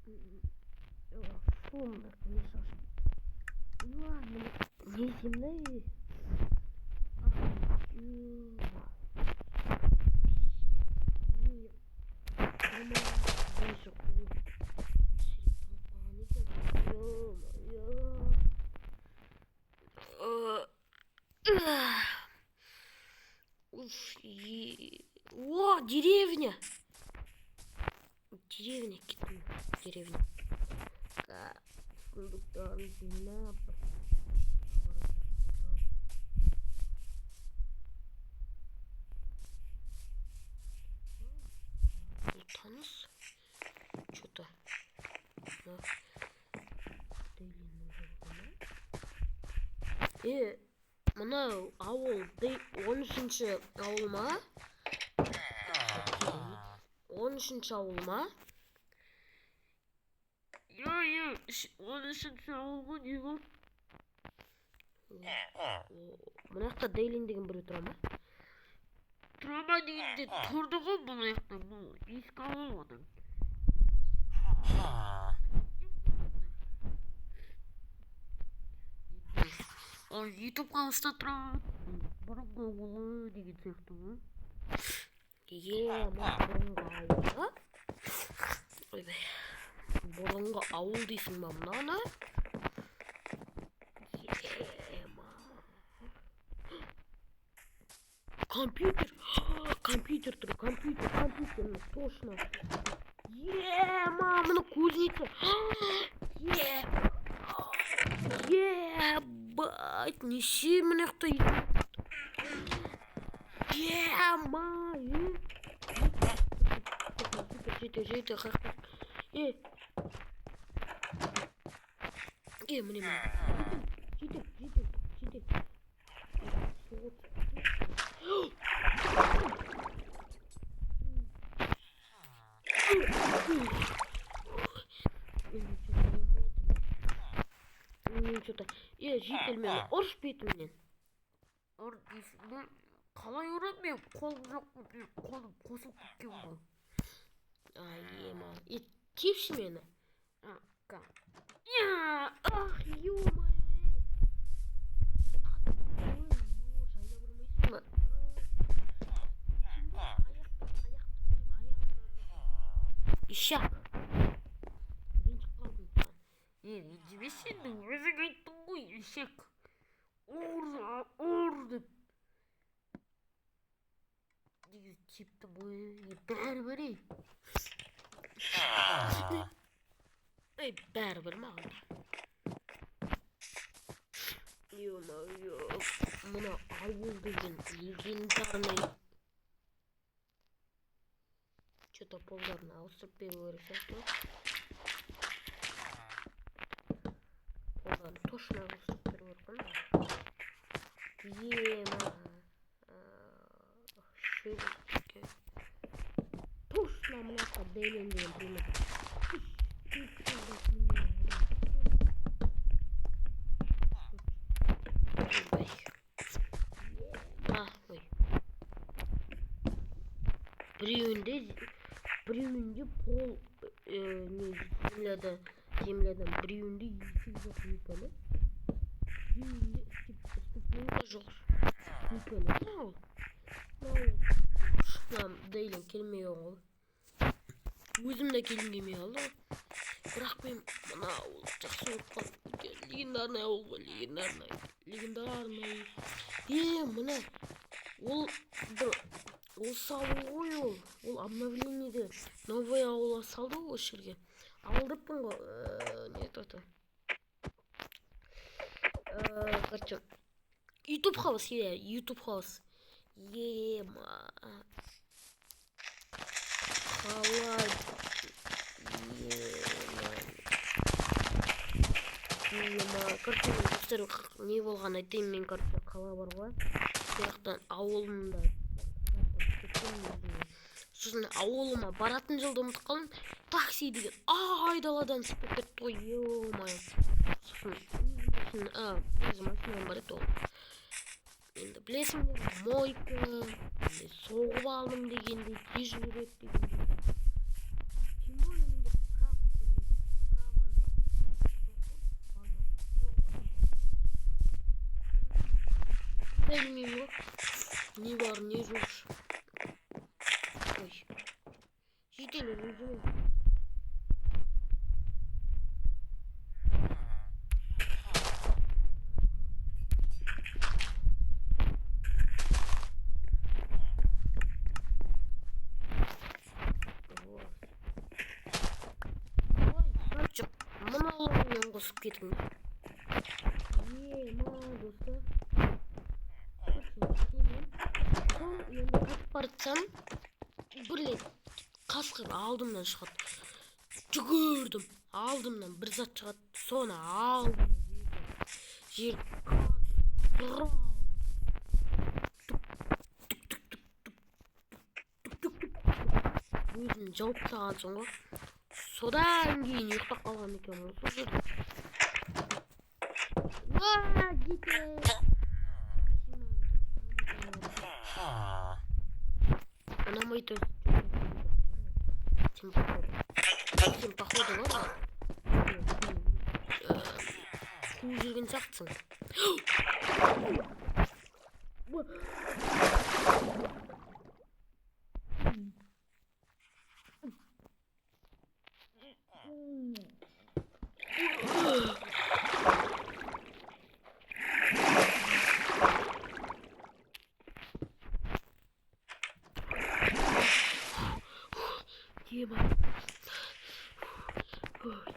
Шумно, не шашки. Ладно, не земля. О, деревня! Деревня, киту, деревня. Таныс. Что-то. Мына ауыл 13-ші ауыл ма? 13-ші ауыл ма? 13-ші ауыл ма не бар? Мына жақта Дейлин деген біреу тұра ма? Тұра ма дегенде тұрды ғой бұл жақта. Бұл ескі ауыл одан. Ютубқа ұстап тұрам. Бұрынғы ауылы деген сияқты ғой. Бұрынғы ауылы. Ойбай. Бұрынғы ауыл дейсің ба мынаны? Компьютер. Компьютер тұр. Компьютер. Точно. Мына кузница. Ебать, неше мына жақта. Жеті. Міне. Жеті. Что-то. Житель мені ұрып бетімнен. Ұр дейсің. Қалай ұрып мен қолым жоқ. Қолым қосылып кеткен ғой. Ема. Тепші мені. Ё-моё. Ишак. Ренжіме сенің өзің айттың ғой, ишек. Ұр деп. Деген тепті бойы. Бәрібір ей. Бәрібір маған. Ё-моё. Мына ауыл деген легендарный. Что-то полдарына ауыстырып беру керек сияқты. Полдарын точно ауыстырып беру керек қой. Точно мына жақта Дейлин деген пример. Біреуінде пол землядан біреуінде есік жоқ өйпәлі. Біреуінде ступенька жоқ өйпәлі. Дейлин келмей оғыл. Өзім де келім келмей қалды. Бірақ мен мына ауыл жақсы өтқан. Легендарный ауыл ғой, легендарный. Мына ол салу ғой ол обновлениеде новый ауыл салды ғой осы жерге. Алдырыппын ғой. Не айтады? Короче, YouTube хаус, YouTube хаус. Қалай. Короче, не болған айтайын, мен короче қала бар ғой. Сояқтан ауылымда. Сосын ауылыма баратын жолда ұмытып қалдым. Такси деген айдаладан сыпып кетті ғой. Ё-моё. Сосын өзім машинам бар еді ол. Енді білесіңдер, мойка, соғып алдым дегенде, тез жүреді дегенде. Тем более менде да білмеймін ғой. Не бар, не жоқ. Ой. Жетелі өзіме. Ой, сарчық. Мұны алумен қосып кетіңдер. Ма, достар. Сол енді қайтып барсам, бір рет қасқыр алдымнан шығады. Жүгірдім. Алдымнан бір зат шығады. Соны алдым. Жер өзім жауып тастаған соң ғой. Содан кейін ұйықтап қалған екен осы жерде. Жете. Анамайды. Сен походу бар. Қуып жүрген сияқтысың.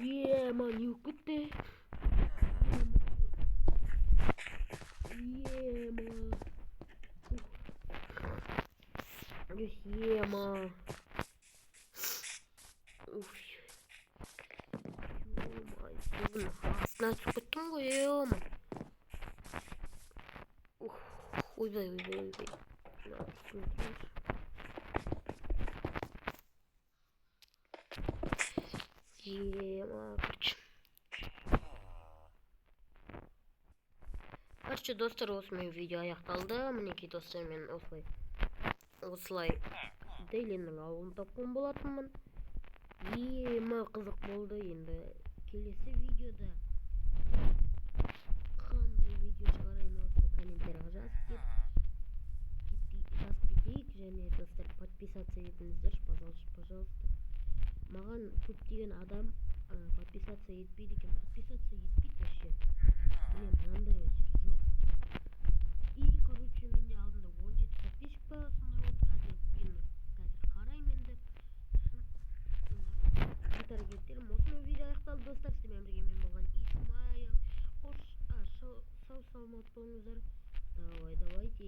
Ема, не болып кетті? Ема. Астына түсіп кеттім ғой, ема. Ойбай. Короче, достар, осымен видео аяқталды. Мінекей достар, мен осылай Дейлиннің ауылын тапқан болатынмын. Ема қызық болды. Енді келесі видеода қандай видео шығарайын, осыны комментарийға жазып кетейік. Және достар, подписаться етіңіздер, пожалуйста. Маған көптеген адам подписаться етпейді екен. Подписаться етпейді вообще. Мен мынандай жоқ. И, короче, менде алдында 17 подписчик бар, сондай вот қазір қараймын енді. Айтар кеттерім, осымен видео аяқталды достар. Сіздермен бірге мен болған Исмаил. Сау саламат болыңыздар. Давайте.